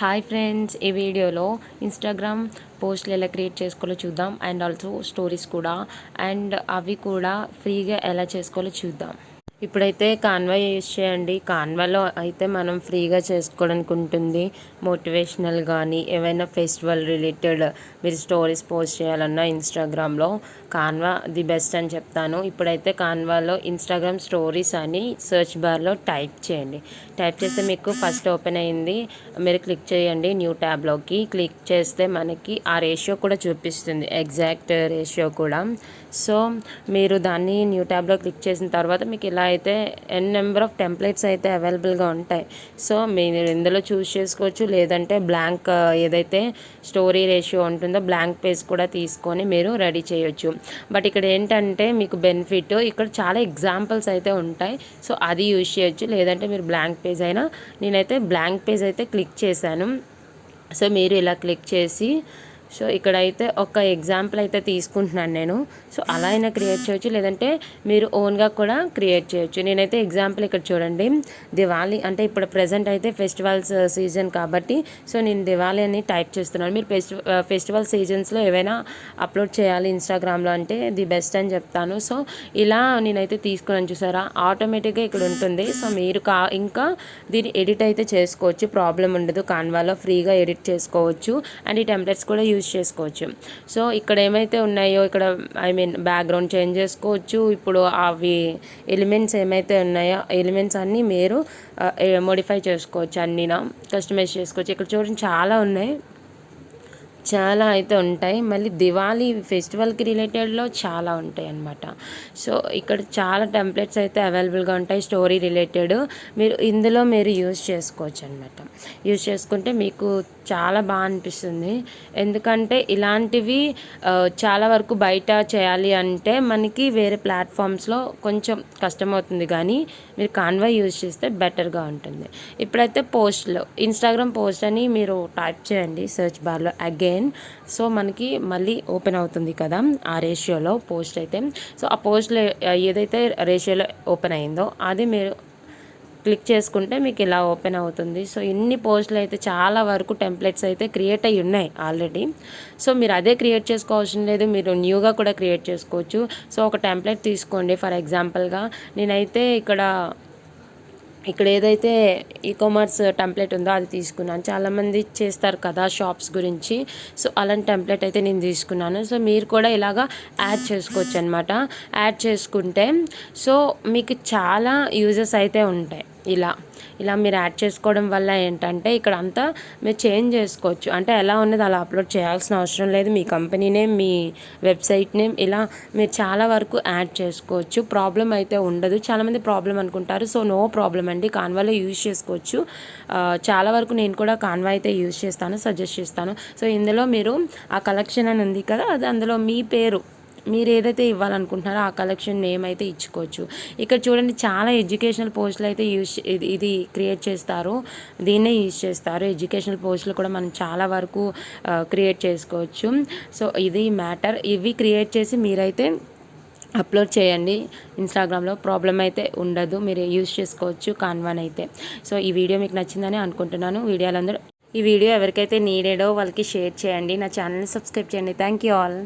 Hi friends, ఈ వీడియోలో Instagram పోస్ట్లు ఎలా క్రియేట్ చేసుకోవాలో చూద్దాం. అండ్ ఆల్సో స్టోరీస్ కూడా, అండ్ అవి కూడా ఫ్రీగా ఎలా చేసుకోవాలో చూద్దాం. ఇప్పుడైతే కాన్వా యూజ్ చేయండి. కాన్వాలో అయితే మనం ఫ్రీగా చేసుకోవడానికి ఉంటుంది. మోటివేషనల్ కానీ ఏవైనా ఫెస్టివల్ రిలేటెడ్ మీరు స్టోరీస్ పోస్ట్ చేయాలన్నా ఇన్స్టాగ్రామ్లో కాన్వా ది బెస్ట్ అని చెప్తాను. ఇప్పుడైతే కాన్వాలో ఇన్స్టాగ్రామ్ స్టోరీస్ అని సెర్చ్ బార్లో టైప్ చేయండి. టైప్ చేస్తే మీకు ఫస్ట్ ఓపెన్ అయింది. మీరు క్లిక్ చేయండి న్యూ ట్యాబ్లోకి. క్లిక్ చేస్తే మనకి ఆ రేషియో కూడా చూపిస్తుంది, ఎగ్జాక్ట్ రేషియో కూడా. సో మీరు దాన్ని న్యూ ట్యాబ్లో క్లిక్ చేసిన తర్వాత మీకు ఇలా అయితే నెంబర్ ఆఫ్ టెంప్లెట్స్ అయితే అవైలబుల్గా ఉంటాయి. సో మీరు ఇందులో చూస్ చేసుకోవచ్చు, లేదంటే బ్లాంక్ ఏదైతే స్టోరీ రేషియో ఉంటుందో బ్లాంక్ పేజ్ కూడా తీసుకొని మీరు రెడీ చేయొచ్చు. బట్ ఇక్కడ ఏంటంటే మీకు బెనిఫిట్, ఇక్కడ చాలా ఎగ్జాంపుల్స్ అయితే ఉంటాయి. సో అది యూజ్ చేయొచ్చు, లేదంటే మీరు బ్లాంక్ పేజ్ అయినా. నేనైతే బ్లాంక్ పేజ్ అయితే క్లిక్ చేశాను. సో మీరు ఇలా క్లిక్ చేసి సో ఇక్కడైతే ఒక ఎగ్జాంపుల్ అయితే తీసుకుంటున్నాను నేను. సో అలా అయినా క్రియేట్ చేయొచ్చు, లేదంటే మీరు ఓన్గా కూడా క్రియేట్ చేయొచ్చు. నేనైతే ఎగ్జాంపుల్ ఇక్కడ చూడండి, దివాళీ అంటే ఇప్పుడు ప్రజెంట్ అయితే ఫెస్టివల్స్ సీజన్ కాబట్టి సో నేను దివాళీ అని టైప్ చేస్తున్నాను. మీరు ఫెస్టివల్ సీజన్స్లో ఏవైనా అప్లోడ్ చేయాలి ఇన్స్టాగ్రామ్లో అంటే ది బెస్ట్ అని చెప్తాను. సో ఇలా నేనైతే తీసుకున్నాను, చూసారా ఆటోమేటిక్గా ఇక్కడ ఉంటుంది. సో మీరు ఇంకా దీన్ని ఎడిట్ అయితే చేసుకోవచ్చు, ప్రాబ్లం ఉండదు. కాన్వాలో ఫ్రీగా ఎడిట్ చేసుకోవచ్చు అండ్ ఈ టెంప్లెట్స్ కూడా యూజ్ చేసుకోవచ్చు. సో ఇక్కడ ఏమైతే ఉన్నాయో ఇక్కడ బ్యాక్గ్రౌండ్ చేంజ్ చేసుకోవచ్చు. ఇప్పుడు అవి ఎలిమెంట్స్ ఏమైతే ఉన్నాయో ఎలిమెంట్స్ అన్నీ మీరు మోడిఫై చేసుకోవచ్చు, అన్నీనా కస్టమైజ్ చేసుకోవచ్చు. ఇక్కడ చూడండి చాలా ఉన్నాయి, చాలా అయితే ఉంటాయి. మళ్ళీ దివాళీ ఫెస్టివల్కి రిలేటెడ్లో చాలా ఉంటాయి అన్నమాట. సో ఇక్కడ చాలా టెంప్లెట్స్ అయితే అవైలబుల్గా ఉంటాయి స్టోరీ రిలేటెడ్. మీరు ఇందులో మీరు యూజ్ చేసుకోవచ్చు అనమాట. యూజ్ చేసుకుంటే మీకు చాలా బాగా అనిపిస్తుంది. ఎందుకంటే ఇలాంటివి చాలా వరకు బయట చేయాలి అంటే మనకి వేరే ప్లాట్ఫామ్స్లో కొంచెం కష్టమవుతుంది, కానీ మీరు కాన్వా యూజ్ చేస్తే బెటర్గా ఉంటుంది. ఇప్పుడైతే పోస్ట్లో ఇన్స్టాగ్రామ్ పోస్ట్ అని మీరు టైప్ చేయండి సెర్చ్ బార్లో అగైన్. సో మనకి మళ్ళీ ఓపెన్ అవుతుంది కదా ఆ రేషియోలో పోస్ట్ అయితే. సో ఆ పోస్ట్లో ఏదైతే రేషియోలో ఓపెన్ అయిందో అది మీరు క్లిక్ చేసుకుంటే మీకు ఇలా ఓపెన్ అవుతుంది. సో ఇన్ని పోస్టులు అయితే చాలా వరకు టెంప్లెట్స్ అయితే క్రియేట్ అయ్యి ఉన్నాయి ఆల్రెడీ. సో మీరు అదే క్రియేట్ చేసుకోవాల్సిన లేదు, మీరు న్యూగా కూడా క్రియేట్ చేసుకోవచ్చు. సో ఒక టెంప్లెట్ తీసుకోండి. ఫర్ ఎగ్జాంపుల్గా నేనైతే ఇక్కడ ఏదైతే ఈకామర్స్ టెంప్లెట్ ఉందో అది తీసుకున్నాను. చాలామంది చేస్తారు కదా షాప్స్ గురించి, సో అలాంటి టెంప్లెట్ అయితే నేను తీసుకున్నాను. సో మీరు కూడా ఇలాగా యాడ్ చేసుకోవచ్చు అనమాట. యాడ్ చేసుకుంటే సో మీకు చాలా యూజెస్ అయితే ఉంటాయి. ఇలా మీరు యాడ్ చేసుకోవడం వల్ల ఏంటంటే ఇక్కడ అంతా మీరు చేంజ్ చేసుకోవచ్చు. అంటే ఎలా ఉన్నది అలా అప్లోడ్ చేయాల్సిన అవసరం లేదు. మీ కంపెనీ నేమ్, మీ వెబ్సైట్ నేమ్, ఇలా మీరు చాలా వరకు యాడ్ చేసుకోవచ్చు. ప్రాబ్లం అయితే ఉండదు. చాలామంది ప్రాబ్లం అనుకుంటారు. సో నో ప్రాబ్లం అండి, కాన్వాలో యూజ్ చేసుకోవచ్చు. చాలా వరకు నేను కూడా కాన్వా అయితే యూజ్ చేస్తాను, సజెస్ట్ చేస్తాను. సో ఇందులో మీరు ఆ కలెక్షన్ అని ఉంది కదా, అది అందులో మీ పేరు మీరు ఏదైతే ఇవ్వాలనుకుంటున్నారో ఆ కలెక్షన్ నేమ్ అయితే ఇచ్చుకోవచ్చు. ఇక్కడ చూడండి చాలా ఎడ్యుకేషనల్ పోస్టులు అయితే ఇది క్రియేట్ చేస్తారు, దీన్నే యూజ్ చేస్తారు. ఎడ్యుకేషనల్ పోస్టులు కూడా మనం చాలా వరకు క్రియేట్ చేసుకోవచ్చు. సో ఇది మ్యాటర్. ఇవి క్రియేట్ చేసి మీరైతే అప్లోడ్ చేయండి ఇన్స్టాగ్రామ్లో, ప్రాబ్లం అయితే ఉండదు. మీరు యూజ్ చేసుకోవచ్చు కాన్వాన్ అయితే. సో ఈ వీడియో మీకు నచ్చిందని అనుకుంటున్నాను. ఈ వీడియో ఎవరికైతే నీడెడో వాళ్ళకి షేర్ చేయండి. నా ఛానల్ని సబ్స్క్రైబ్ చేయండి. Thank you all.